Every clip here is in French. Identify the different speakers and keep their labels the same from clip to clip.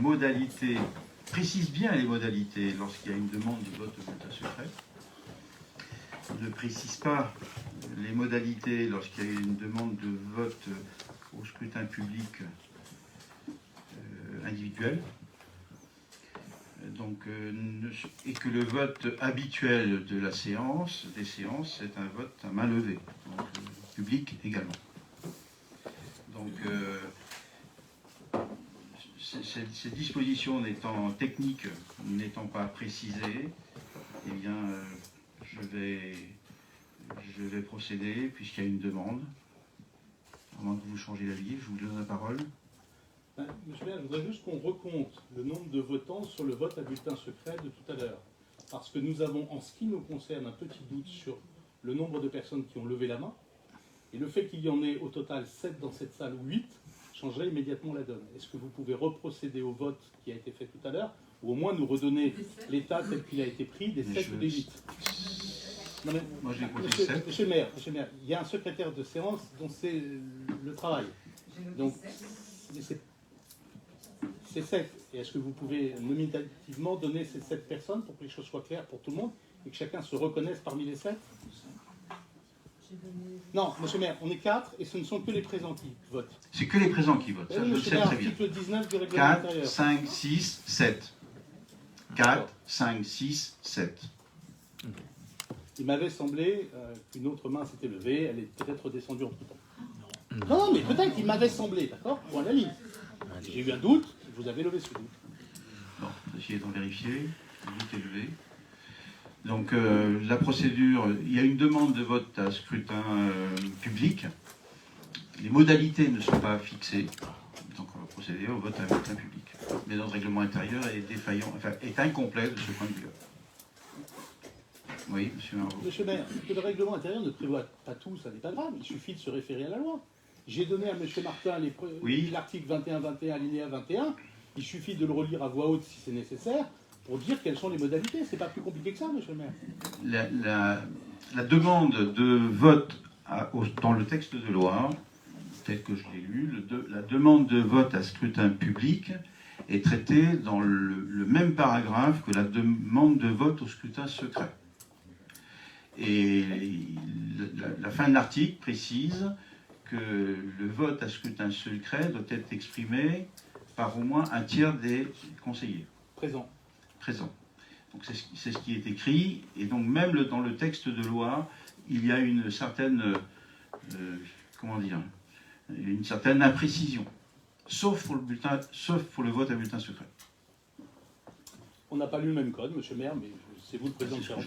Speaker 1: modalités, précise bien les modalités lorsqu'il y a une demande de vote au bulletin secret, ne précise pas les modalités lorsqu'il y a une demande de vote au scrutin public individuel, donc, et que le vote habituel de la séance, des séances, c'est un vote à main levée, donc public également. Donc, ces dispositions n'étant techniques, n'étant pas précisées, eh bien, je vais procéder, puisqu'il y a une demande. À moins que vous changiez d'avis, je vous donne la parole.
Speaker 2: Monsieur le maire, je voudrais juste qu'on recompte le nombre de votants sur le vote à bulletin secret de tout à l'heure. Parce que nous avons, en ce qui nous concerne, un petit doute sur le nombre de personnes qui ont levé la main. Et le fait qu'il y en ait au total 7 dans cette salle ou 8 changerait immédiatement la donne. Est-ce que vous pouvez reprocéder au vote qui a été fait tout à l'heure, ou au moins nous redonner l'état tel qu'il a été pris des 7 ou des 8 ? Non mais,
Speaker 1: moi j'ai compté
Speaker 2: monsieur,
Speaker 1: 7.
Speaker 2: Monsieur le maire, il y a un secrétaire de séance dont c'est le travail. Donc, c'est 7. Et est-ce que vous pouvez nominativement donner ces 7 personnes pour que les choses soient claires pour tout le monde et que chacun se reconnaisse parmi les 7 ? Non, monsieur le maire, on est 4 et ce ne sont que les présents qui votent.
Speaker 1: C'est que les présents qui votent, ça je le sais très bien.
Speaker 2: Article 19 du règlement
Speaker 1: 4,
Speaker 2: intérieur.
Speaker 1: 5, 6, 7. 4, 5, 6, 7.
Speaker 2: Il m'avait semblé qu'une autre main s'était levée, elle est peut-être redescendue entre temps. Non, mais peut-être qu'il m'avait semblé, d'accord ? Point à la ligne. J'ai eu un doute, vous avez levé ce doute.
Speaker 1: Bon, essayez d'en vérifier, le doute est levé. Donc la procédure, il y a une demande de vote à scrutin public. Les modalités ne sont pas fixées, donc on va procéder au vote à scrutin public. Mais notre règlement intérieur est défaillant, enfin est incomplet de ce point de vue-là. Oui, monsieur Marot.
Speaker 2: Monsieur le maire, que le règlement intérieur ne prévoit pas tout, ça n'est pas grave, il suffit de se référer à la loi. J'ai donné à monsieur Martin l'article 21-21, alinéa 21, il suffit de le relire à voix haute si c'est nécessaire, pour dire quelles sont les modalités. C'est pas plus compliqué que ça, monsieur le maire.
Speaker 1: La demande de vote dans le texte de loi, tel que je l'ai lu, la demande de vote à scrutin public est traitée dans le même paragraphe que la demande de vote au scrutin secret. Et la fin de l'article précise que le vote à scrutin secret doit être exprimé par au moins un tiers des conseillers.
Speaker 2: Présent.
Speaker 1: Donc c'est ce qui est écrit, et donc même dans le texte de loi, il y a une certaine, une certaine imprécision, sauf pour le vote à bulletin secret.
Speaker 2: On n'a pas lu le même code, monsieur le maire, mais c'est vous le président de séance.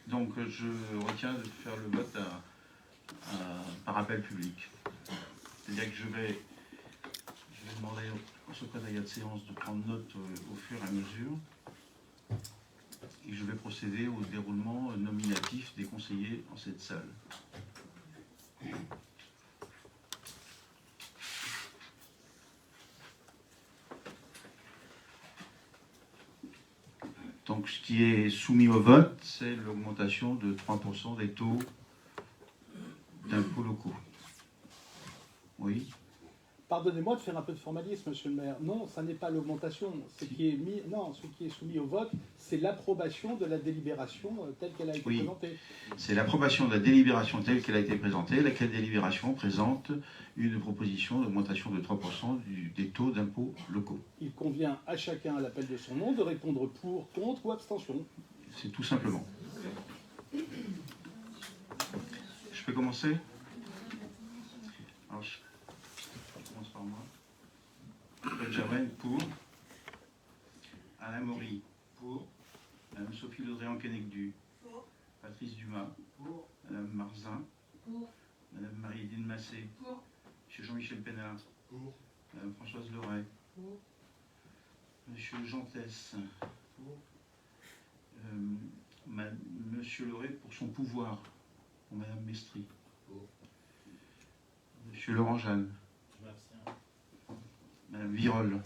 Speaker 1: Donc je retiens de faire le vote par appel public. C'est-à-dire que je vais demander au secrétariat de séance de prendre note au fur et à mesure. Et je vais procéder au déroulement nominatif des conseillers en cette salle. Donc ce qui est soumis au vote, c'est l'augmentation de 3% des taux d'impôts locaux. Oui.
Speaker 2: Pardonnez-moi de faire un peu de formalisme, monsieur le maire. Non, ça n'est pas l'augmentation. Ce qui est soumis au vote, c'est l'approbation de la délibération telle qu'elle a été présentée.
Speaker 1: C'est l'approbation de la délibération telle qu'elle a été présentée, laquelle délibération présente une proposition d'augmentation de 3% des taux d'impôts locaux.
Speaker 2: Il convient à chacun à l'appel de son nom de répondre pour, contre ou abstention.
Speaker 1: C'est tout simplement. Je peux commencer ? Alors, je commence par moi. Paul Javel, pour. Alain Maury, pour. Madame Sophie Laudréan-Kenegdu, pour. Patrice Dumas, pour. Madame Marzin, pour. Madame Marie-Édine Massé, pour. Monsieur Jean-Michel Pénard, pour. Madame Françoise Loret, pour. Monsieur Jean Tess, pour. Monsieur Loret pour son pouvoir, pour Madame Mestri, pour. Monsieur Laurent Jeanne, Madame Virol,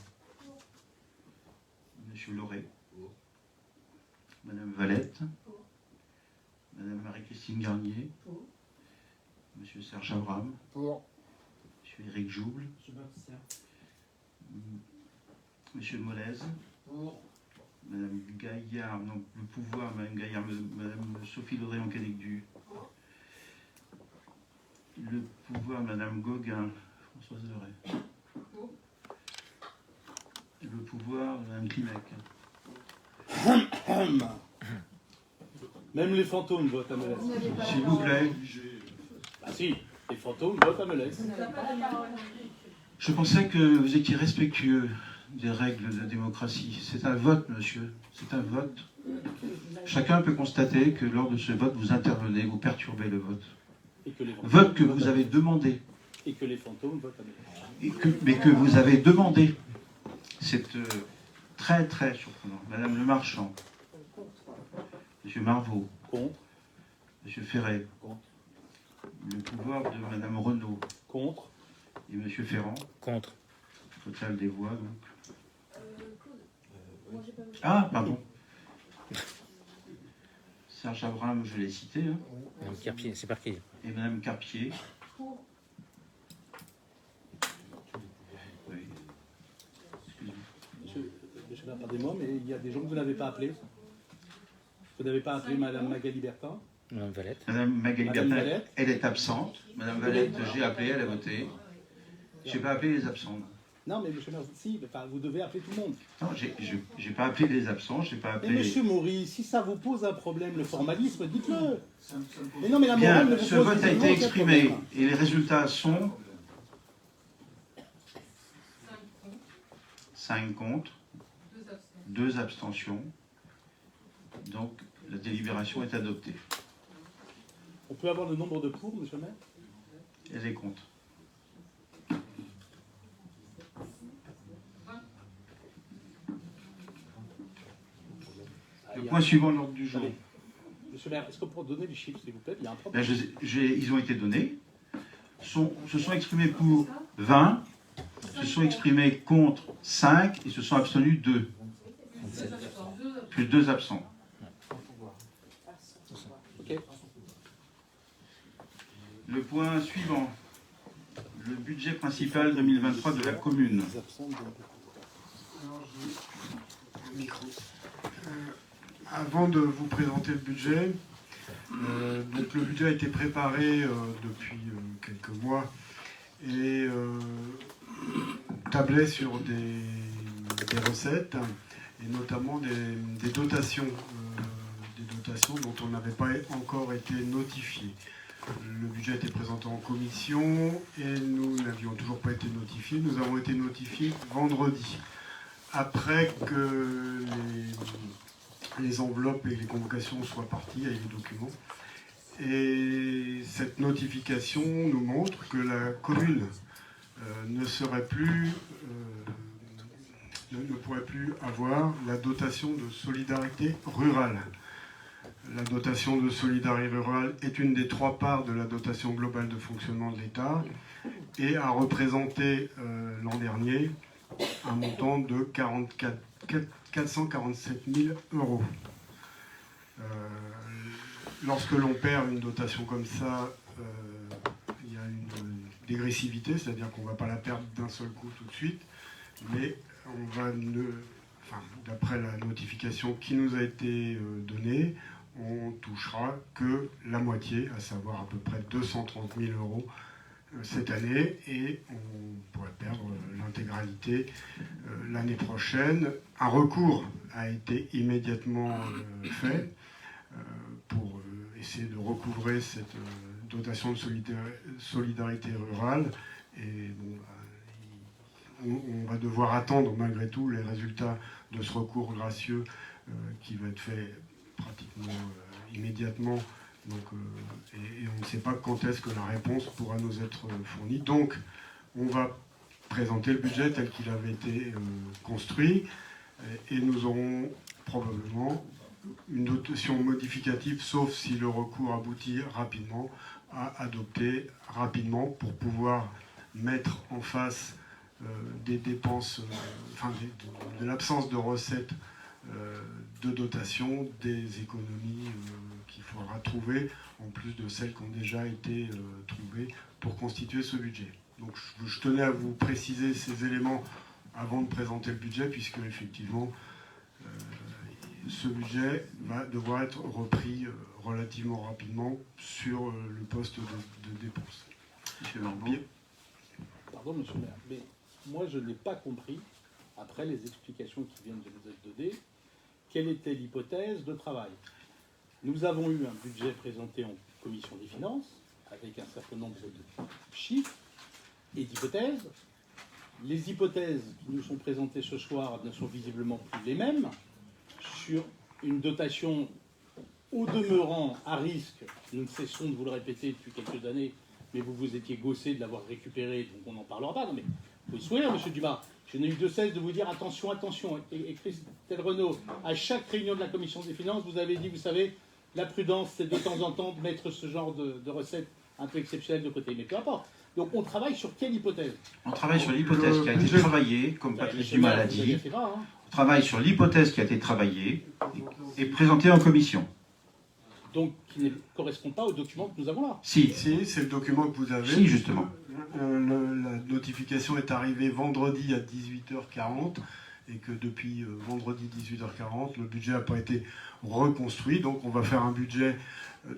Speaker 1: Monsieur Loret, pour. Madame Valette, pour. Madame Marie-Christine Garnier, pour. Monsieur Serge Abraham, pour. Monsieur Éric Jouble, Monsieur Molez.
Speaker 3: Pour.
Speaker 1: Madame Gaillard, non, le pouvoir, Madame Gaillard, Madame Sophie Laudré-Encanécu. Le pouvoir, Madame Gauguin, Françoise Leray. Le pouvoir, Madame Klimek.
Speaker 2: Même les fantômes votent à Melès.
Speaker 1: S'il vous plaît.
Speaker 2: Ah si, les fantômes votent à Melès.
Speaker 1: Je pensais que vous étiez respectueux des règles de démocratie. C'est un vote, monsieur. C'est un vote. Chacun peut constater que lors de ce vote, vous intervenez, vous perturbez le vote.
Speaker 2: Et que les fantômes
Speaker 1: Vote que
Speaker 2: votent
Speaker 1: vous
Speaker 2: à
Speaker 1: avez
Speaker 2: Melès.
Speaker 1: demandé.
Speaker 2: Et que les fantômes votent à Melès.
Speaker 1: Mais que vous avez demandé. C'est très, très surprenant. Madame Le Marchand. Monsieur Marvaux.
Speaker 2: Contre.
Speaker 1: Monsieur Ferret.
Speaker 2: Contre.
Speaker 1: Le pouvoir de Madame Renaud.
Speaker 2: Contre.
Speaker 1: Et Monsieur Ferrand.
Speaker 4: Contre.
Speaker 1: Total des voix, donc. Ah, pardon. Serge Abraham, je l'ai cité. Hein.
Speaker 4: Madame Carpier, c'est par qui?
Speaker 1: Et Madame Carpier. Oui. Excusez-moi.
Speaker 2: Monsieur, pardonnez-moi, mais il y a des gens que vous n'avez pas appelés. Vous n'avez pas appelé Madame Magali Bertin.
Speaker 4: Madame Valette.
Speaker 1: Madame Magali
Speaker 2: Madame
Speaker 1: Bertin,
Speaker 2: Valette.
Speaker 1: elle est absente. Madame Valette, j'ai appelé, elle a voté. Je n'ai pas appelé les absents.
Speaker 2: Non, mais monsieur Maurice, si, enfin, vous devez appeler tout le monde.
Speaker 1: Non, j'ai pas appelé les absents, j'ai pas
Speaker 2: Mais
Speaker 1: appelé...
Speaker 2: monsieur Maurice, si ça vous pose un problème, le formalisme, dites-le. Mais non, mais la
Speaker 1: Bien,
Speaker 2: morale ne vous
Speaker 1: ce
Speaker 2: pose
Speaker 1: vote a
Speaker 2: visiblement
Speaker 1: été
Speaker 2: aucun
Speaker 1: exprimé
Speaker 2: problème.
Speaker 1: et les résultats sont 5 contre, 2 abstentions. Donc la délibération est adoptée.
Speaker 2: On peut avoir le nombre de pour, monsieur le maire?
Speaker 1: Elle est contre. Le point suivant l'ordre du jour.
Speaker 2: Allez. Monsieur le maire, est-ce qu'on peut donner les chiffres, s'il vous plaît? Il y a un problème.
Speaker 1: Ben, ils ont été donnés. Se sont exprimés pour 20, se sont exprimés contre 5 et se sont abstenus 2. Plus 2 absents.
Speaker 2: Ok.
Speaker 1: Le point suivant. Le budget principal 2023 de la commune.
Speaker 2: Les absents,
Speaker 5: Micro. Avant de vous présenter le budget, donc le budget a été préparé depuis quelques mois et tablait sur des recettes et notamment des dotations dont on n'avait pas encore été notifié. Le budget a été présenté en commission et nous n'avions toujours pas été notifiés. Nous avons été notifiés vendredi, après que les enveloppes et les convocations soient parties avec les documents. Et cette notification nous montre que la commune ne pourrait plus avoir la dotation de solidarité rurale. La dotation de solidarité rurale est une des 3 parts de la dotation globale de fonctionnement de l'État et a représenté l'an dernier un montant de 447 000 €. Lorsque l'on perd une dotation comme ça, il y a une dégressivité, c'est-à-dire qu'on ne va pas la perdre d'un seul coup tout de suite, mais on va d'après la notification qui nous a été donnée, on touchera que la moitié, à savoir à peu près 230 000 € cette année, et on pourrait perdre l'intégralité l'année prochaine. Un recours a été immédiatement fait pour essayer de recouvrer cette dotation de solidarité rurale, et bon, on va devoir attendre malgré tout les résultats de ce recours gracieux qui va être fait pratiquement immédiatement. Donc, et on ne sait pas quand est-ce que la réponse pourra nous être fournie. Donc, on va présenter le budget tel qu'il avait été construit, et nous aurons probablement une dotation modificative, sauf si le recours aboutit rapidement, à adopter rapidement pour pouvoir mettre en face des dépenses, de l'absence de recettes de dotation, des économies qu'il faudra trouver, en plus de celles qui ont déjà été trouvées pour constituer ce budget. Donc je tenais à vous préciser ces éléments avant de présenter le budget, puisque effectivement, ce budget va devoir être repris relativement rapidement sur le poste de dépenses.
Speaker 1: Monsieur Lambeau.
Speaker 2: Pardon, monsieur le maire, mais moi je n'ai pas compris, après les explications qui viennent de nous être données, quelle était l'hypothèse de travail. Nous avons eu un budget présenté en commission des finances, avec un certain nombre de chiffres et d'hypothèses. Les hypothèses qui nous sont présentées ce soir ne sont visiblement plus les mêmes, sur une dotation au demeurant à risque. Nous ne cessons de vous le répéter depuis quelques années, mais vous vous étiez gaussé de l'avoir récupéré, donc on n'en parlera pas. Non, mais vous pouvez sourire, monsieur Dumas. Je n'ai eu de cesse de vous dire attention, attention. Et Christelle Renaud, à chaque réunion de la commission des finances, vous avez dit, vous savez, la prudence, c'est de temps en temps de mettre ce genre de recettes un peu exceptionnelles de côté. Mais peu importe. Donc on travaille sur quelle hypothèse?
Speaker 1: On travaille sur l'hypothèse qui a été travaillée, comme Patrice Dumas l'a dit.
Speaker 2: Hein.
Speaker 1: On travaille sur l'hypothèse qui a été travaillée et présentée en commission.
Speaker 2: Donc qui ne correspond pas au document que nous avons là.
Speaker 1: Si,
Speaker 5: Si, c'est le document que vous avez.
Speaker 1: si justement.
Speaker 5: La notification est arrivée vendredi à 18h40 et que depuis vendredi 18h40, le budget n'a pas été reconstruit. Donc on va faire un budget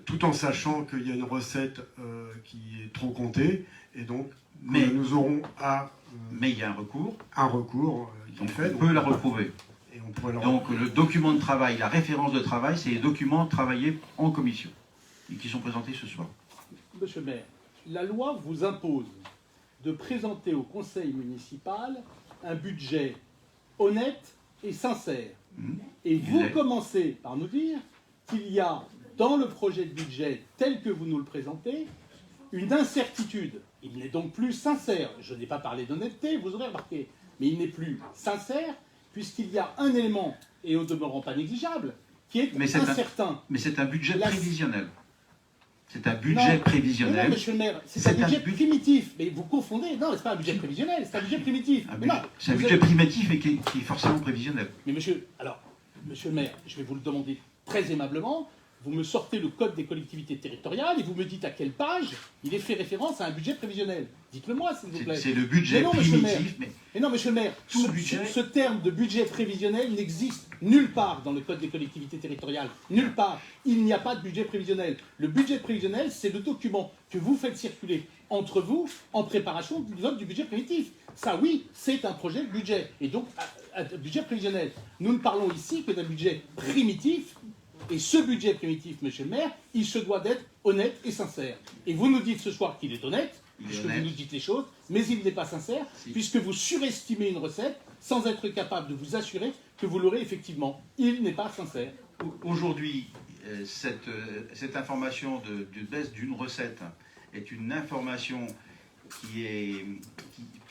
Speaker 5: tout en sachant qu'il y a une recette qui est trop comptée. Et donc
Speaker 1: Mais-
Speaker 5: nous aurons
Speaker 1: Mais il y a un recours,
Speaker 5: un recours qui est
Speaker 1: donc
Speaker 5: fait.
Speaker 1: on peut la retrouver.
Speaker 5: Et on pourrait le
Speaker 1: Donc le document de travail, la référence de travail, c'est les documents travaillés en commission et qui sont présentés ce soir.
Speaker 2: Monsieur le maire, la loi vous impose de présenter au conseil municipal un budget honnête et sincère. Et vous
Speaker 1: Exact.
Speaker 2: commencez par nous dire qu'il y a dans le projet de budget tel que vous nous le présentez une incertitude. Il n'est donc plus sincère. Je n'ai pas parlé d'honnêteté, vous aurez remarqué, mais il n'est plus sincère puisqu'il y a un élément, et au demeurant pas négligeable, qui est
Speaker 1: Mais c'est
Speaker 2: incertain.
Speaker 1: Mais c'est un budget
Speaker 2: La-
Speaker 1: prévisionnel. C'est un
Speaker 2: Non,
Speaker 1: budget
Speaker 2: mais non,
Speaker 1: prévisionnel.
Speaker 2: monsieur le maire, c'est
Speaker 1: C'est
Speaker 2: un budget
Speaker 1: un budget-
Speaker 2: primitif. Mais vous confondez. Non, c'est pas un budget prévisionnel, c'est un budget primitif. Mais non,
Speaker 1: C'est un
Speaker 2: vous
Speaker 1: budget
Speaker 2: êtes-
Speaker 1: primitif et qui est forcément prévisionnel.
Speaker 2: Mais monsieur, alors, monsieur le maire, je vais vous le demander très aimablement. Vous me sortez le code des collectivités territoriales et vous me dites à quelle page il est fait référence à un budget prévisionnel. Dites-le-moi, s'il vous plaît.
Speaker 1: C'est le budget
Speaker 2: Mais non, monsieur le maire.
Speaker 1: primitif. Mais
Speaker 2: Mais non, monsieur le maire,
Speaker 1: Tout budget-
Speaker 2: ce terme de budget prévisionnel n'existe nulle part dans le code des collectivités territoriales. Nulle part. Il n'y a pas de budget prévisionnel. Le budget prévisionnel, c'est le document que vous faites circuler entre vous en préparation du vote du budget primitif. Ça, oui, c'est un projet de budget. Et donc, un budget prévisionnel. Nous ne parlons ici que d'un budget primitif. Et ce budget primitif, monsieur le maire, il se doit d'être honnête et sincère. Et vous nous dites ce soir qu'il est honnête,
Speaker 1: Il est
Speaker 2: puisque
Speaker 1: honnête.
Speaker 2: vous nous dites les choses, mais il n'est pas sincère,
Speaker 1: Si.
Speaker 2: puisque vous surestimez une recette sans être capable de vous assurer que vous l'aurez effectivement. Il n'est pas sincère.
Speaker 1: aujourd'hui, cette information de baisse d'une recette est une information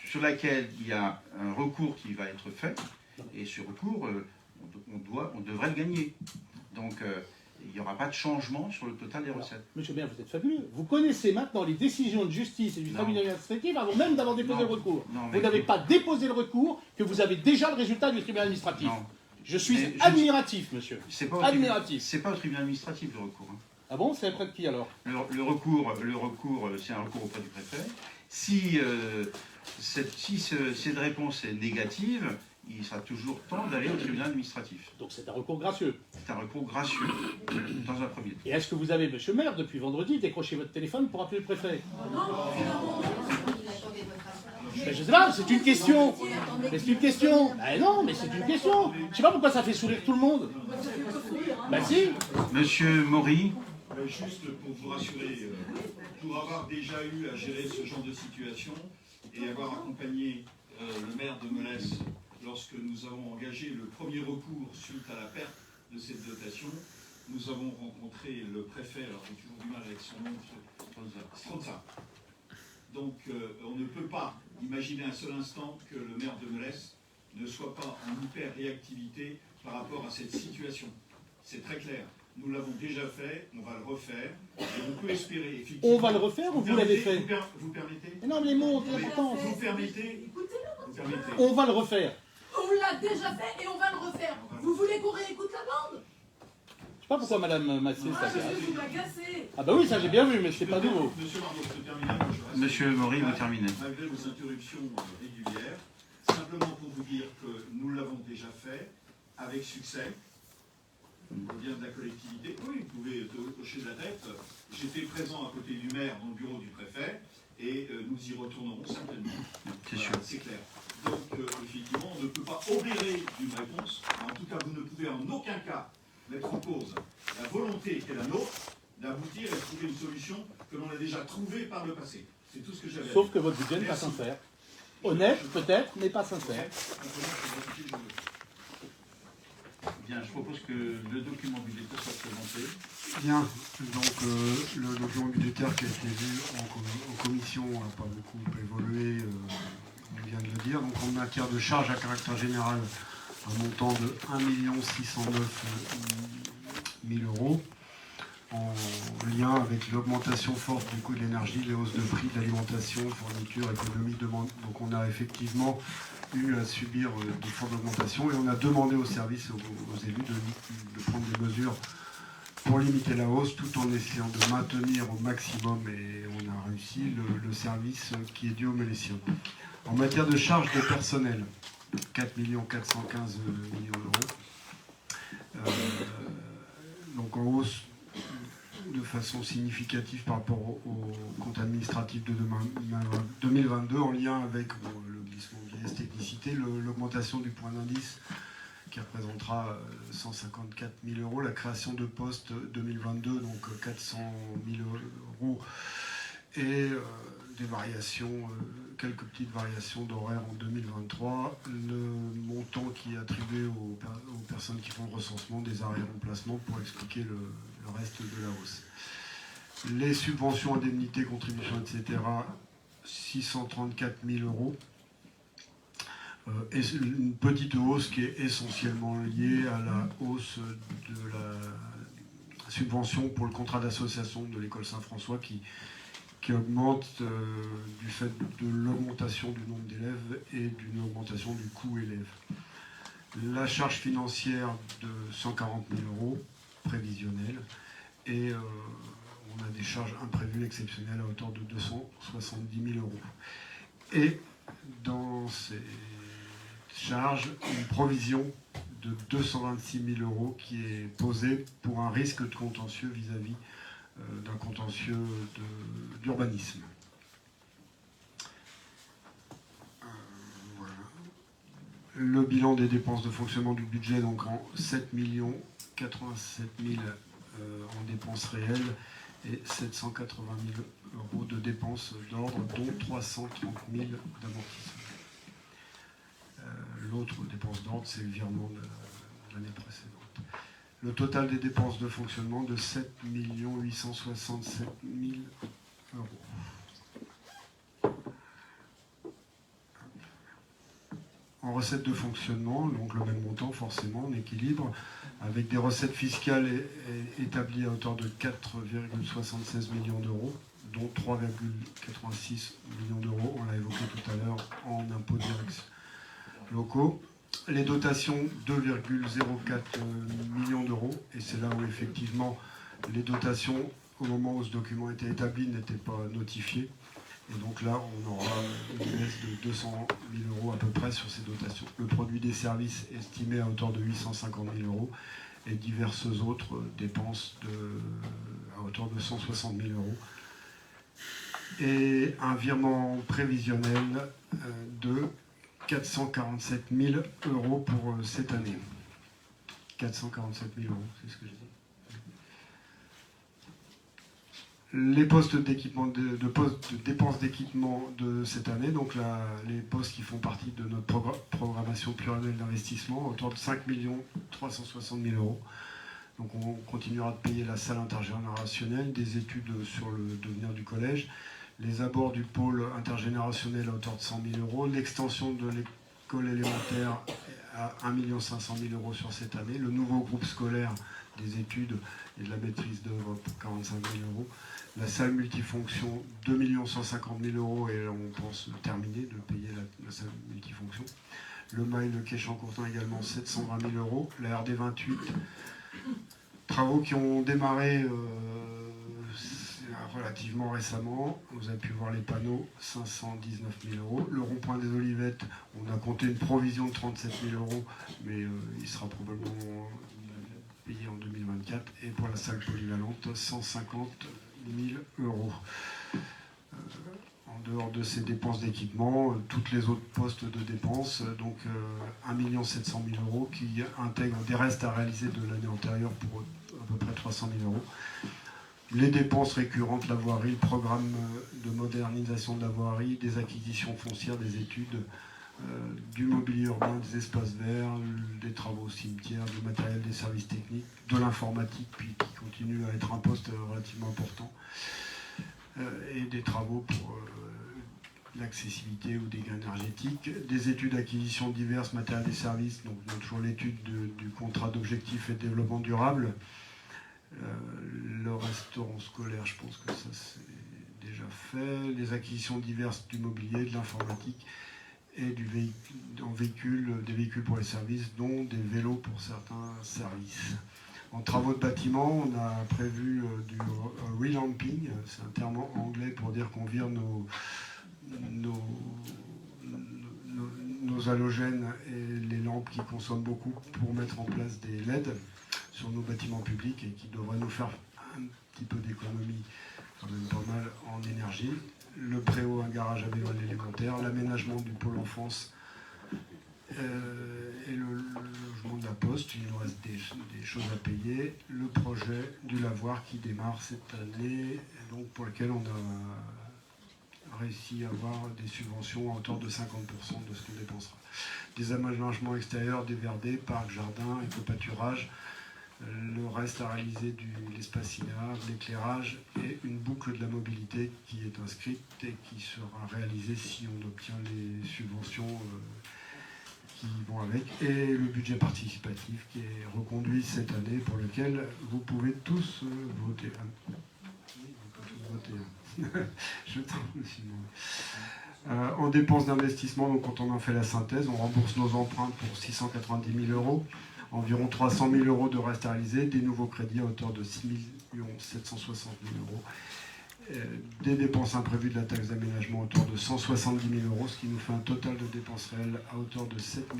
Speaker 1: sur laquelle il y a un recours qui va être fait. Et ce recours, on devrait le gagner. Donc, il n'y aura pas de changement sur le total des recettes.
Speaker 2: Monsieur le maire, vous êtes fabuleux. Vous connaissez maintenant les décisions de justice et du
Speaker 1: Non.
Speaker 2: tribunal administratif avant même d'avoir déposé
Speaker 1: Non.
Speaker 2: le recours.
Speaker 1: Non, mais
Speaker 2: Vous n'avez
Speaker 1: écoute-
Speaker 2: pas déposé le recours que vous avez déjà le résultat du tribunal administratif.
Speaker 1: Non,
Speaker 2: Je suis
Speaker 1: Mais je-
Speaker 2: admiratif, monsieur.
Speaker 1: c'est pas
Speaker 2: Admiratif.
Speaker 1: c'est pas au tribunal administratif le recours. Hein.
Speaker 2: Ah bon, c'est auprès de qui alors?
Speaker 1: Le recours, c'est un recours auprès du préfet. Si cette réponse est négative, il sera toujours temps d'aller au tribunal administratif.
Speaker 2: Donc c'est un recours gracieux.
Speaker 1: C'est un recours gracieux, dans un premier temps.
Speaker 2: Et est-ce que vous avez, monsieur le maire, depuis vendredi, décroché votre téléphone pour appeler le préfet? Ben, je sais pas, c'est une question. Mais c'est une question. Ben non, mais c'est une question. Je sais pas pourquoi ça fait sourire tout le monde. Ben si.
Speaker 1: Monsieur Maury,
Speaker 3: Juste pour vous rassurer, pour avoir déjà eu à gérer ce genre de situation et avoir accompagné le maire de Melesse lorsque nous avons engagé le premier recours suite à la perte de cette dotation, nous avons rencontré le préfet, alors j'ai toujours du mal avec son nom, Strozza. Donc on ne peut pas imaginer un seul instant que le maire de Melesse ne soit pas en hyper-réactivité par rapport à cette situation. C'est très clair. Nous l'avons déjà fait, on va le refaire, et on peut espérer effectivement...
Speaker 2: On va le refaire ou vous l'avez fait?
Speaker 3: Vous permettez?
Speaker 2: Mais non, mais les mots, c'est important.
Speaker 3: Vous permettez? Vous permettez?
Speaker 2: On va le refaire.
Speaker 6: On l'a déjà fait et on va le refaire. Vous voulez qu'on réécoute la bande?
Speaker 2: Je sais pas pourquoi madame Massé
Speaker 6: Ah, je
Speaker 2: s'agace.
Speaker 6: vais vous l'agacer.
Speaker 2: Ah bah oui, ça j'ai bien vu, mais c'est pas nouveau.
Speaker 3: Monsieur Margot, je peux terminer, moi, je reste.
Speaker 1: Monsieur Maury, vous terminez.
Speaker 3: Malgré vos interruptions régulières, Simplement pour vous dire que nous l'avons déjà fait avec succès. On vient de la collectivité. Oui, vous pouvez hocher de la tête. J'étais présent à côté du maire dans le bureau du préfet et nous y retournerons certainement.
Speaker 1: C'est
Speaker 3: Voilà,
Speaker 1: sûr.
Speaker 3: c'est clair. Donc, effectivement, on ne peut pas obérer d'une réponse. En tout cas, vous ne pouvez en aucun cas mettre en cause la volonté qui est la nôtre d'aboutir et de trouver une solution que l'on a déjà trouvée par le passé. C'est tout ce que j'avais à
Speaker 2: Sauf
Speaker 3: dire.
Speaker 2: que votre budget n'est pas
Speaker 3: Merci.
Speaker 2: sincère. Honnête, peut-être, mais pas sincère.
Speaker 1: Bien, je propose que le document budgétaire soit présenté.
Speaker 5: Bien, donc le document budgétaire qui a été vu en commission n'a pas beaucoup évolué, on vient de le dire. Donc en matière de charges à caractère général, un montant de 1 609 000 euros, en lien avec l'augmentation forte du coût de l'énergie, les hausses de prix de l'alimentation, fourniture, économie, demande. Donc on a effectivement eu à subir de fortes augmentations et on a demandé aux services, aux élus de prendre des mesures pour limiter la hausse tout en essayant de maintenir au maximum, et on a réussi, le service qui est dû aux Méléciens. En matière de charges de personnel, 4 415 000 euros, donc en hausse de façon significative par rapport au compte administratif de 2022, en lien avec le glissement vieillesse technicité, l'augmentation du point d'indice qui représentera 154 000 euros, la création de postes 2022, donc 400 000 euros, et des variations, quelques petites variations d'horaire en 2023, le montant qui est attribué aux personnes qui font le recensement des arrêts et remplacements pour expliquer le reste de la hausse. Les subventions, indemnités, contributions, etc., 634 000 euros. Et une petite hausse qui est essentiellement liée à la hausse de la subvention pour le contrat d'association de l'école Saint-François qui augmente du fait de l'augmentation du nombre d'élèves et d'une augmentation du coût élève. La charge financière de 140 000 euros prévisionnelle, et on a des charges imprévues exceptionnelles à hauteur de 270 000 euros. Et dans ces charge une provision de 226 000 euros qui est posée pour un risque de contentieux vis-à-vis d'un contentieux d'urbanisme. Voilà. Le bilan des dépenses de fonctionnement du budget, donc en 7 087 000 en dépenses réelles et 780 000 euros de dépenses d'ordre, dont 330 000 d'amortissement. L'autre dépense d'ordre, c'est le virement de l'année précédente. Le total des dépenses de fonctionnement de 7 867 000 euros. En recettes de fonctionnement, donc le même montant forcément en équilibre, avec des recettes fiscales établies à hauteur de 4,76 millions d'euros, dont 3,86 millions d'euros, on l'a évoqué tout à l'heure, en impôts directs locaux. Les dotations, 2,04 millions d'euros, et c'est là où effectivement les dotations, au moment où ce document était établi, n'étaient pas notifiées. Et donc là, on aura une baisse de 200 000 euros à peu près sur ces dotations. Le produit des services estimé à hauteur de 850 000 euros et diverses autres dépenses à hauteur de 160 000 euros. Et un virement prévisionnel de 447 000 euros pour cette année. 447 000 euros, c'est ce que j'ai dit. Les postes d'équipement, de dépenses d'équipement de cette année, donc les postes qui font partie de notre programmation pluriannuelle d'investissement, autour de 5 360 000 euros. Donc on continuera de payer la salle intergénérationnelle, des études sur le devenir du collège, les abords du pôle intergénérationnel à hauteur de 100 000 euros, l'extension de l'école élémentaire à 1 500 000 euros sur cette année, le nouveau groupe scolaire des études et de la maîtrise d'œuvre pour 45 000 euros, la salle multifonction 2 150 000 euros, et on pense terminer de payer la salle multifonction, le mail de quai Champ-Courtin également 720 000 euros, la RD 28, travaux qui ont démarré relativement récemment. Vous avez pu voir les panneaux, 519 000 euros. Le rond-point des Olivettes, on a compté une provision de 37 000 euros, mais il sera probablement payé en 2024. Et pour la salle polyvalente, 150 000 euros. En dehors de ces dépenses d'équipement, toutes les autres postes de dépenses, donc 1 700 000 euros qui intègrent des restes à réaliser de l'année antérieure pour à peu près 300 000 euros. Les dépenses récurrentes, la voirie, le programme de modernisation de la voirie, des acquisitions foncières, des études, du mobilier urbain, des espaces verts, des travaux au cimetière, du matériel des services techniques, de l'informatique, puis qui continue à être un poste relativement important, et des travaux pour l'accessibilité ou des gains énergétiques, des études d'acquisition diverses, matériel des services, donc toujours l'étude du contrat d'objectifs et de développement durable. Le restaurant scolaire, je pense que ça c'est déjà fait, les acquisitions diverses du mobilier, de l'informatique et des véhicules pour les services, dont des vélos pour certains services. En travaux de bâtiment, on a prévu du relamping, c'est un terme anglais pour dire qu'on vire nos halogènes et les lampes qui consomment beaucoup pour mettre en place des LED sur nos bâtiments publics et qui devraient nous faire un petit peu d'économie, quand même pas mal en énergie. Le préau, un garage à vélo à l'élémentaire, l'aménagement du pôle enfance et le logement de la poste. Il nous reste des choses à payer. Le projet du lavoir qui démarre cette année, et donc pour lequel on a réussi à avoir des subventions à hauteur de 50% de ce qu'on dépensera. Des aménagements extérieurs, des verdets, parcs, jardins, éco-pâturage, le reste à réaliser de l'espace cinéma, de l'éclairage et une boucle de la mobilité qui est inscrite et qui sera réalisée si on obtient les subventions qui vont avec, et le budget participatif qui est reconduit cette année pour lequel vous pouvez tous voter. Oui, on peut tous voter. Je t'en suis en dépenses d'investissement, donc quand on en fait la synthèse, on rembourse nos emprunts pour 690 000 euros, environ 300 000 euros de reste à réaliser, des nouveaux crédits à hauteur de 6 760 000 euros, des dépenses imprévues de la taxe d'aménagement à hauteur de 170 000 euros, ce qui nous fait un total de dépenses réelles à hauteur de 7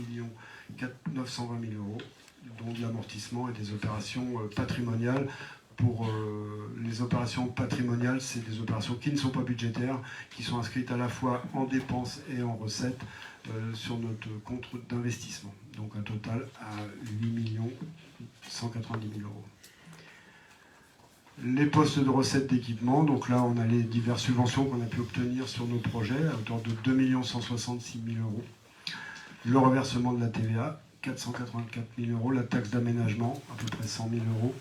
Speaker 5: 920 000 euros, dont de l'amortissement et des opérations patrimoniales. Pour les opérations patrimoniales, c'est des opérations qui ne sont pas budgétaires, qui sont inscrites à la fois en dépenses et en recettes sur notre compte d'investissement. Donc un total à 8 190 000 euros. Les postes de recettes d'équipement, donc là on a les diverses subventions qu'on a pu obtenir sur nos projets à hauteur de 2 166 000 euros. Le reversement de la TVA, 484 000 euros. La taxe d'aménagement, à peu près 100 000 euros.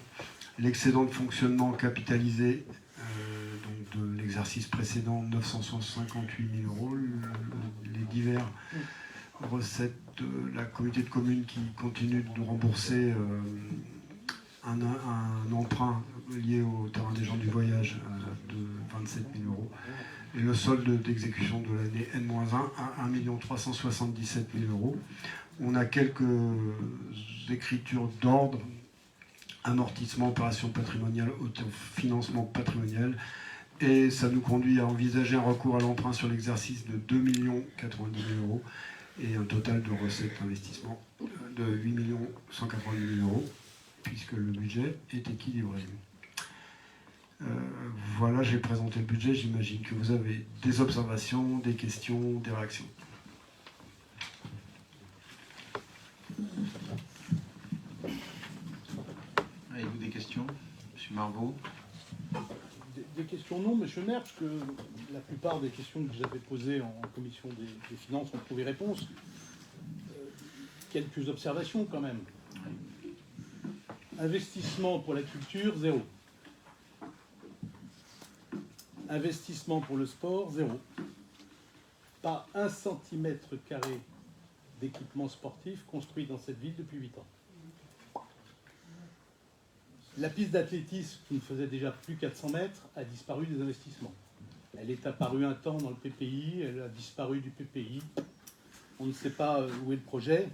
Speaker 5: L'excédent de fonctionnement capitalisé donc de l'exercice précédent, 958 000 euros. Les divers recettes de la communauté de communes qui continue de nous rembourser un emprunt lié au terrain des gens du voyage de 27 000 euros. Et le solde d'exécution de l'année N-1 à 1 377 000 euros. On a quelques écritures d'ordre, amortissement, opération patrimoniale, autofinancement patrimonial. Et ça nous conduit à envisager un recours à l'emprunt sur l'exercice de 2 090 000 euros et un total de recettes d'investissement de 8 190 000 euros, puisque le budget est équilibré. Voilà, j'ai présenté le budget. J'imagine que vous avez des observations, des questions, des réactions.
Speaker 1: Avez-vous des questions, M. Marvaux?
Speaker 2: Des questions non, monsieur le maire, parce que la plupart des questions que vous avez posées en commission des finances ont trouvé réponse. Quelques observations quand même. Investissement pour la culture, 0. Investissement pour le sport, 0. Pas 1 centimètre carré d'équipement sportif construit dans cette ville depuis 8 ans. La piste d'athlétisme, qui ne faisait déjà plus 400 mètres, a disparu des investissements. Elle est apparue un temps dans le PPI, elle a disparu du PPI. On ne sait pas où est le projet.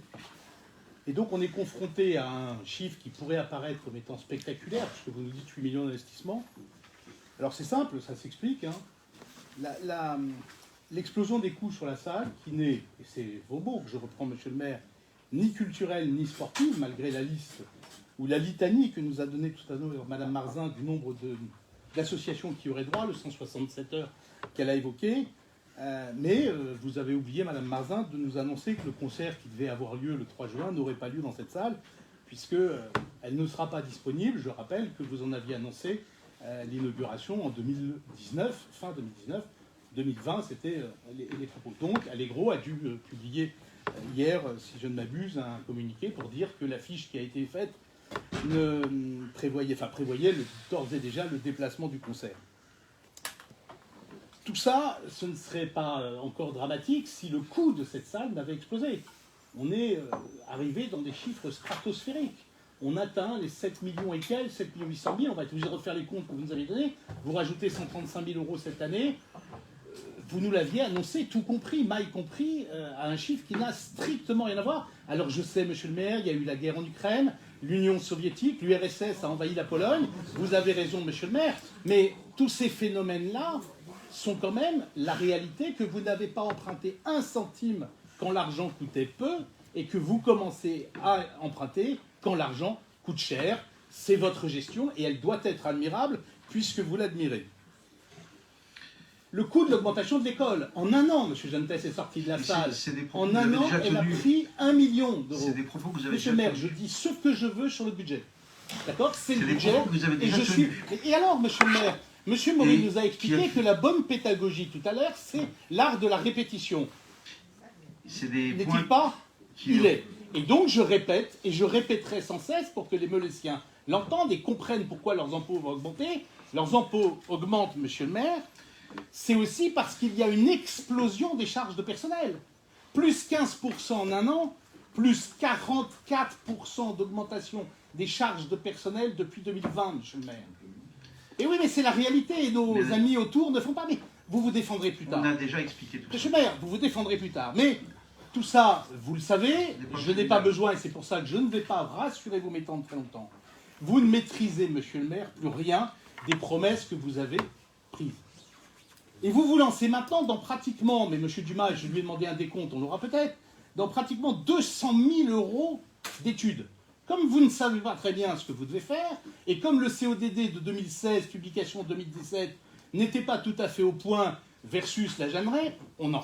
Speaker 2: Et donc on est confronté à un chiffre qui pourrait apparaître comme étant spectaculaire, puisque vous nous dites 8 millions d'investissements, Alors c'est simple, ça s'explique. Hein. L'explosion des coûts sur la salle, qui n'est, et c'est vos mots que je reprends, monsieur le maire, ni culturelle ni sportive, malgré la liste ou la litanie que nous a donnée tout à l'heure Madame Marzin du nombre d'associations qui auraient droit, le 167 heures qu'elle a évoqué. Mais vous avez oublié, Madame Marzin, de nous annoncer que le concert qui devait avoir lieu le 3 juin n'aurait pas lieu dans cette salle, puisqu'elle ne sera pas disponible. Je rappelle que vous en aviez annoncé l'inauguration en 2019, fin 2019. 2020, c'était les propos. Donc, Allegro a dû publier hier, si je ne m'abuse, un communiqué pour dire que l'affiche qui a été faite prévoyait d'ores et déjà le déplacement du concert. Tout ça, ce ne serait pas encore dramatique si le coût de cette salle n'avait explosé. On est arrivé dans des chiffres stratosphériques. On atteint les 7 millions et quelques, 7 800 000. On va être obligé de refaire les comptes que vous nous avez donnés. Vous rajoutez 135 000 euros cette année. Vous nous l'aviez annoncé, tout compris, maille compris, à un chiffre qui n'a strictement rien à voir. Alors je sais, monsieur le maire, il y a eu la guerre en Ukraine, l'Union soviétique, l'URSS a envahi la Pologne. Vous avez raison, monsieur le maire, mais tous ces phénomènes-là sont quand même la réalité que vous n'avez pas emprunté un centime quand l'argent coûtait peu et que vous commencez à emprunter quand l'argent coûte cher. C'est votre gestion et elle doit être admirable puisque vous l'admirez. Le coût de l'augmentation de l'école, en un an, M. Jantes est sorti de la salle, en un an, elle a pris 1 million d'euros.
Speaker 1: C'est des propos que vous avez
Speaker 2: Monsieur le maire, je dis ce que je veux sur le budget. D'accord? C'est le budget.
Speaker 1: Que vous avez déjà tenus.
Speaker 2: Et alors, monsieur le maire, monsieur Maury nous a expliqué que la bonne pédagogie tout à l'heure, c'est l'art de la répétition. N'est-il pas? Il est. Et donc, je répète, et je répéterai sans cesse pour que les Meulésiens l'entendent et comprennent pourquoi leurs impôts vont augmenter. Leurs impôts augmentent, monsieur le maire. C'est aussi parce qu'il y a une explosion des charges de personnel. Plus 15% en un an, plus 44% d'augmentation des charges de personnel depuis 2020, monsieur le maire. Et oui, mais c'est la réalité, et nos amis autour ne font pas. Mais vous vous défendrez plus tard.
Speaker 1: On a déjà expliqué tout ça.
Speaker 2: Monsieur le maire, vous vous défendrez plus tard. Mais tout ça, vous le savez, je n'ai pas besoin, et c'est pour ça que je ne vais pas, rassurez-vous, m'étendre très longtemps. Vous ne maîtrisez, monsieur le maire, plus rien des promesses que vous avez prises. Et vous vous lancez maintenant dans pratiquement, mais M. Dumas, je lui ai demandé un décompte, on l'aura peut-être, dans pratiquement 200 000 euros d'études. Comme vous ne savez pas très bien ce que vous devez faire, et comme le CODD de 2016, publication 2017, n'était pas tout à fait au point versus la Jeanneret, on en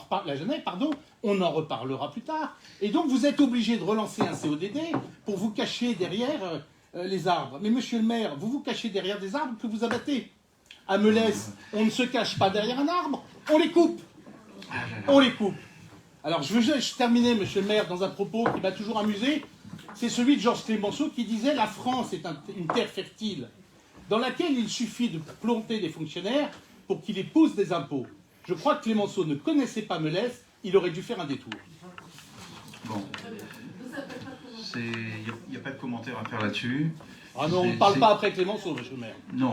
Speaker 2: reparlera plus tard. Et donc vous êtes obligé de relancer un CODD pour vous cacher derrière les arbres. Mais monsieur le maire, vous vous cachez derrière des arbres que vous abattez. À Melès, on ne se cache pas derrière un arbre, on les coupe. On les coupe. Alors je veux terminer, monsieur le maire, dans un propos qui m'a toujours amusé. C'est celui de Georges Clemenceau qui disait « La France est une terre fertile dans laquelle il suffit de planter des fonctionnaires pour qu'ils épousent des impôts. » Je crois que Clemenceau ne connaissait pas Melès, il aurait dû faire un détour.
Speaker 1: Bon. Il n'y a pas de commentaire à faire là-dessus.
Speaker 2: Ah non, on ne parle pas après Clemenceau, monsieur le maire.
Speaker 1: Non,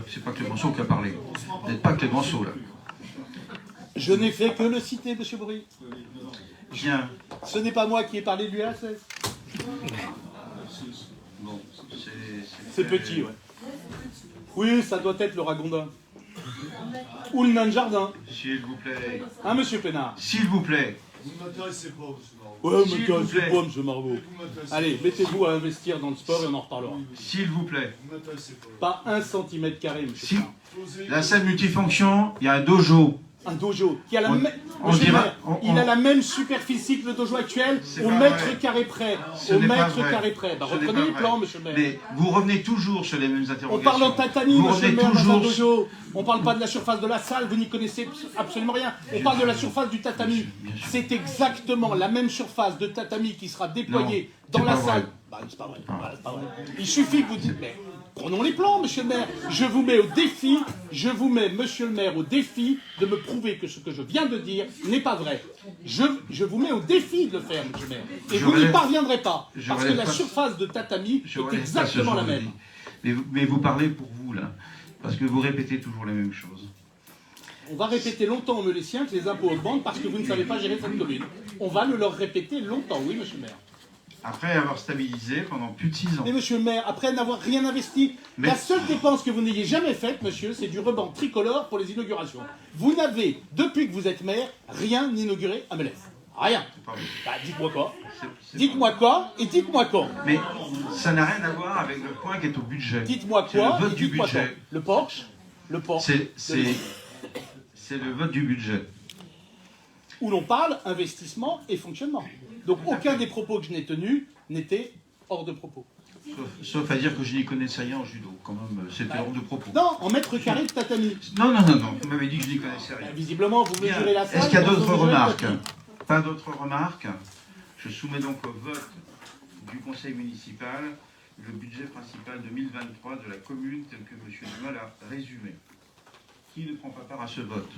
Speaker 1: c'est pas Clemenceau qui a parlé. Vous n'êtes pas Clemenceau, là.
Speaker 2: Je n'ai fait que le citer, monsieur Bory.
Speaker 1: Bien.
Speaker 2: Ce n'est pas moi qui ai parlé de l'URSS.
Speaker 1: Bon,
Speaker 2: c'est petit, ouais. Oui, ça doit être le Ragondin. Ou le nain de jardin.
Speaker 1: S'il vous plaît.
Speaker 2: Hein, monsieur Pénard?
Speaker 1: S'il vous plaît.
Speaker 7: Vous ne m'intéressez pas, monsieur Marbeau.
Speaker 2: Ouais, mais m'intéressez pas, monsieur Marbeau. Allez, mettez-vous à investir dans le sport et on en reparlera.
Speaker 1: S'il vous plaît.
Speaker 7: Vous ne m'intéressez pas.
Speaker 2: Pas 1 centimètre carré, monsieur Pénard.
Speaker 1: La salle multifonction, il y a un dojo.
Speaker 2: Un dojo qui a la il a la même superficie que le dojo actuel au mètre carré près. Au mètre carré près. Bah, reprenez les plans, monsieur le maire.
Speaker 1: Mais vous revenez toujours sur les mêmes interrogations.
Speaker 2: On parle en tatami, monsieur le maire, dans un dojo. On ne parle pas de la surface de la salle, vous n'y connaissez absolument rien. On parle de la surface du tatami. C'est exactement la même surface de tatami qui sera déployée dans la salle. Bah, c'est pas vrai. Il suffit que vous dites, mais prenons les plans, monsieur le maire. Je vous mets au défi, monsieur le maire, au défi de me prouver que ce que je viens de dire n'est pas vrai. Je vous mets au défi de le faire, monsieur le maire. Et vous n'y parviendrez pas. Parce que la surface de tatami est exactement la même.
Speaker 1: Mais vous parlez pour vous, là. Parce que vous répétez toujours les mêmes choses.
Speaker 2: On va répéter longtemps aux Meulésiens que les impôts augmentent parce que vous ne savez pas gérer cette commune. On va le leur répéter longtemps, oui, monsieur le maire.
Speaker 1: après avoir stabilisé pendant plus de 6 ans.
Speaker 2: Mais monsieur le maire, après n'avoir rien investi,
Speaker 1: Mais-
Speaker 2: la seule dépense que vous n'ayez jamais faite, monsieur, c'est du ruban tricolore pour les inaugurations. Vous n'avez, depuis que vous êtes maire, rien inauguré à Melef. Rien.
Speaker 1: C'est pas vrai.
Speaker 2: Bah, dites-moi quoi.
Speaker 1: C'est
Speaker 2: Dites-moi quoi et dites-moi quand.
Speaker 1: Mais ça n'a rien à voir avec le point qui est au budget.
Speaker 2: Dites-moi
Speaker 1: C'est le
Speaker 2: quoi
Speaker 1: vote
Speaker 2: et
Speaker 1: du
Speaker 2: dites-moi quand.
Speaker 1: budget.
Speaker 2: Le Porsche.
Speaker 1: C'est le vote du budget.
Speaker 2: Où l'on parle investissement et fonctionnement. Donc aucun des propos que je n'ai tenus n'était hors de propos.
Speaker 1: Sauf à dire que je n'y connaissais rien en judo. Quand même, c'était hors de propos.
Speaker 2: Non, en mètre carré de tatami.
Speaker 1: Non. Vous m'avez dit que je n'y connaissais rien.
Speaker 2: Visiblement, vous
Speaker 1: Bien.
Speaker 2: mesurez la salle.
Speaker 1: Est-ce qu'il y a
Speaker 2: vous
Speaker 1: d'autres
Speaker 2: mesurez le
Speaker 1: remarques?
Speaker 2: tapis.
Speaker 1: Pas d'autres remarques. Je soumets donc au vote du conseil municipal le budget principal 2023 de la commune tel que M. Duval a résumé. Qui ne prend pas part à ce vote?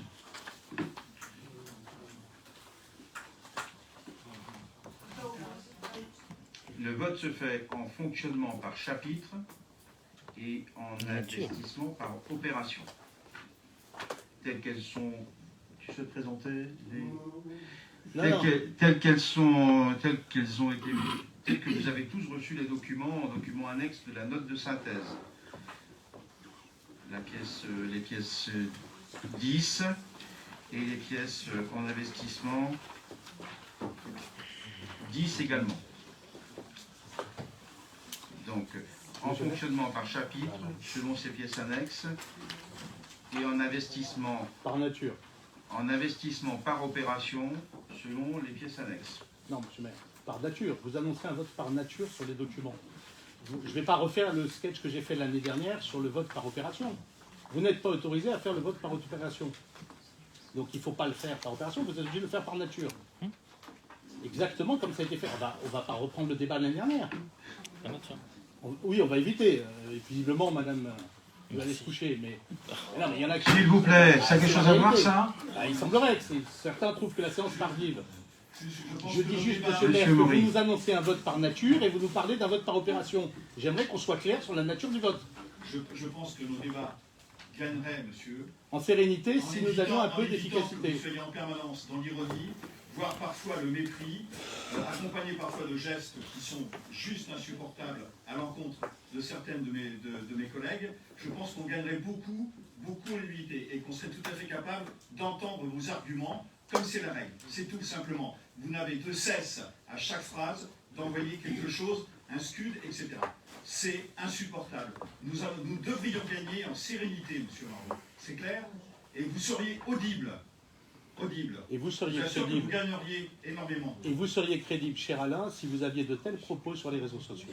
Speaker 1: Le vote se fait en fonctionnement par chapitre et en investissement par opération. Telles qu'elles sont... Tu sais présenter
Speaker 2: Non.
Speaker 1: telles qu'elles ont été, telles que vous avez tous reçu les documents en document annexe de la note de synthèse. Les pièces 10 et les pièces en investissement 10 également. Donc, en fonctionnement par chapitre, selon ces pièces annexes, et en investissement
Speaker 2: Par nature.
Speaker 1: par opération, selon les pièces annexes.
Speaker 2: Non, monsieur le maire, par nature. Vous annoncez un vote par nature sur les documents. Je ne vais pas refaire le sketch que j'ai fait l'année dernière sur le vote par opération. Vous n'êtes pas autorisé à faire le vote par opération. Donc il ne faut pas le faire par opération, vous êtes obligé de le faire par nature. Exactement comme ça a été fait. On va pas reprendre le débat de l'année dernière. Oui, on va éviter. Et visiblement, madame, vous allez se coucher. Mais non, mais il y en a qui...
Speaker 1: S'il vous plaît, ça a quelque
Speaker 2: C'est la
Speaker 1: chose à voir,
Speaker 2: réalité.
Speaker 1: ça?
Speaker 2: Il semblerait que certains trouvent que la séance est tardive.
Speaker 3: pense
Speaker 2: Je
Speaker 3: que
Speaker 2: dis
Speaker 3: le
Speaker 2: juste,
Speaker 3: débat-
Speaker 2: monsieur le maire, que
Speaker 1: Monsieur
Speaker 2: vous
Speaker 1: Maury.
Speaker 2: nous annoncez un vote par nature et vous nous parlez d'un vote par opération. J'aimerais qu'on soit clair sur la nature du vote.
Speaker 3: Je pense que nos débats gagneraient, monsieur,
Speaker 2: En sérénité, si nous
Speaker 3: évitant-
Speaker 2: avions un
Speaker 3: en
Speaker 2: peu
Speaker 3: évitant que
Speaker 2: d'efficacité.
Speaker 3: vous soyez en permanence dans l'ironie, voire parfois le mépris, accompagné parfois de gestes qui sont juste insupportables à l'encontre de certaines de mes collègues, je pense qu'on gagnerait beaucoup en humilité et qu'on serait tout à fait capable d'entendre vos arguments comme c'est la règle. C'est tout simplement. Vous n'avez de cesse à chaque phrase d'envoyer quelque chose, un scud, etc. C'est insupportable. Nous devrions gagner en sérénité, monsieur Marot. C'est clair? Et vous seriez audible. Audible.
Speaker 2: Et vous seriez
Speaker 3: J'assure que vous
Speaker 2: crédible.
Speaker 3: gagneriez énormément.
Speaker 2: Et vous seriez crédible, cher Alain, si vous aviez de tels propos sur les réseaux sociaux.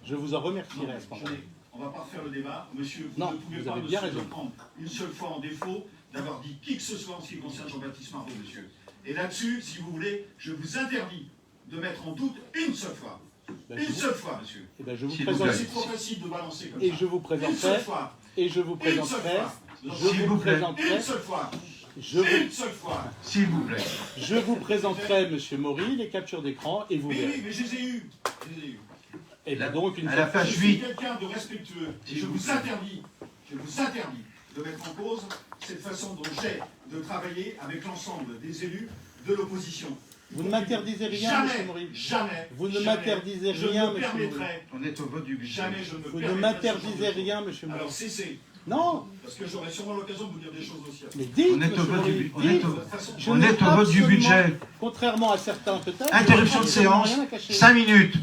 Speaker 2: Je vous en remercierai à ce moment-là.
Speaker 3: On ne va pas refaire le débat. Monsieur, vous
Speaker 2: Non,
Speaker 3: ne pouvez
Speaker 2: vous
Speaker 3: pas
Speaker 2: avez
Speaker 3: me
Speaker 2: bien raison.
Speaker 3: prendre une seule fois en défaut d'avoir dit qui que ce soit en ce qui concerne Jean-Baptiste Marot, monsieur. Et là-dessus, si vous voulez, je vous interdis de mettre en doute une seule fois.
Speaker 2: Ben,
Speaker 3: Une seule fois, monsieur.
Speaker 2: Eh ben, je vous
Speaker 1: S'il vous plaît.
Speaker 2: présenterai.
Speaker 3: C'est trop facile de balancer comme
Speaker 2: Et
Speaker 3: ça.
Speaker 2: je vous
Speaker 3: Une seule
Speaker 2: présenterai.
Speaker 3: fois.
Speaker 2: Et je vous
Speaker 3: Une seule
Speaker 2: présenterai.
Speaker 3: fois.
Speaker 2: Je
Speaker 1: S'il
Speaker 2: vous
Speaker 1: vous plaît.
Speaker 2: présenterai.
Speaker 3: Une seule fois.
Speaker 2: Je vous,
Speaker 3: Une seule fois.
Speaker 1: S'il vous plaît.
Speaker 2: je vous présenterai, monsieur Maury, les captures d'écran et vous
Speaker 3: Mais
Speaker 2: verrez.
Speaker 3: oui, mais je les ai eus. Je les ai eus.
Speaker 2: Et bien donc, une
Speaker 1: À la
Speaker 2: fois-
Speaker 1: page
Speaker 3: Je suis
Speaker 1: 8.
Speaker 3: quelqu'un de respectueux. Et
Speaker 1: S'il
Speaker 3: je
Speaker 1: vous
Speaker 3: vous
Speaker 1: plaît.
Speaker 3: interdis de mettre en cause cette façon dont j'ai de travailler avec l'ensemble des élus de l'opposition.
Speaker 2: Vous ne m'interdisez rien, monsieur
Speaker 3: Jamais,
Speaker 2: Maury.
Speaker 3: jamais.
Speaker 2: Vous ne
Speaker 3: jamais
Speaker 2: m'interdisez
Speaker 3: je
Speaker 2: rien,
Speaker 3: ne
Speaker 2: monsieur Maury.
Speaker 3: permettrai,
Speaker 1: On est au vote du budget.
Speaker 3: jamais je ne
Speaker 2: Vous
Speaker 3: permettrai
Speaker 2: ne m'interdisez
Speaker 3: ce genre de
Speaker 2: rien, monsieur
Speaker 3: choses.
Speaker 2: Maury.
Speaker 3: Alors cessez,
Speaker 2: Non,
Speaker 3: parce que j'aurai sûrement l'occasion de vous dire des choses aussi.
Speaker 2: mais dites,
Speaker 1: On est au
Speaker 2: monsieur
Speaker 1: vote
Speaker 2: Maury,
Speaker 1: du on
Speaker 2: dites.
Speaker 1: est au-
Speaker 3: De toute façon,
Speaker 2: Je
Speaker 1: on
Speaker 2: n'ai
Speaker 1: est au vote du
Speaker 2: absolument-
Speaker 1: budget.
Speaker 2: Contrairement à certains peut-être.
Speaker 1: Interruption de
Speaker 2: je n'ai absolument
Speaker 1: séance.
Speaker 2: rien à cacher.
Speaker 1: 5 minutes.